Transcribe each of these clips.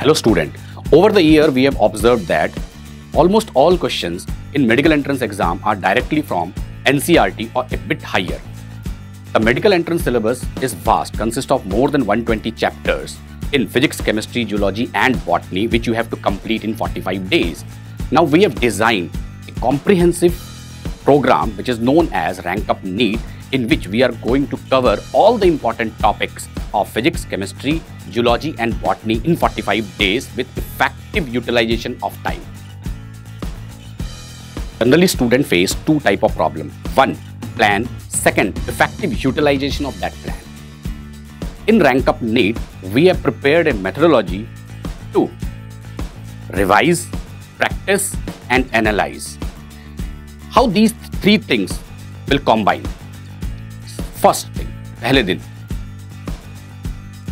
Hello student, over the year we have observed that almost all questions in medical entrance exam are directly from NCERT or a bit higher. The medical entrance syllabus is vast, consists of more than 120 chapters in physics, chemistry, geology and botany which you have to complete in 45 days. Now we have designed a comprehensive program which is known as Rank Up NEET, in which we are going to cover all the important topics of physics, chemistry, geology and botany in 45 days with effective utilization of time. Generally, students face two types of problem. One, plan. Second, effective utilization of that plan. In Rank Up NEET, we have prepared a methodology to revise, practice and analyze. How these three things will combine? First thing, पहले दिन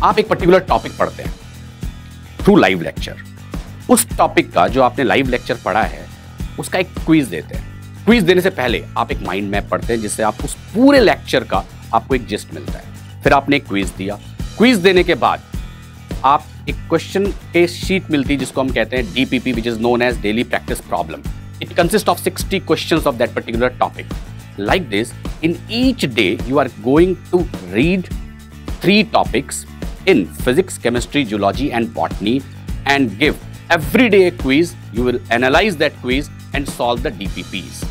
आप एक particular topic पढ़ते हैं through live lecture. उस topic का जो आपने लाइव लेक्चर पढ़ा है उसका एक क्विज देते हैं. क्विज देने से पहले आप एक माइंड मैप पढ़ते हैं जिससे आप उस पूरे लेक्चर का आपको एक जिस्ट मिलता है. फिर आपने एक क्विज दिया. क्विज देने के बाद आप एक क्वेश्चन के शीट मिलती है जिसको हम कहते हैं DPP, which is known as Daily Practice Problem. It consists of 60 questions of that particular topic. Like this, in each day you are going to read 3 topics in physics, chemistry, geology and botany and give every day a quiz. You will analyze that quiz and solve the DPPs.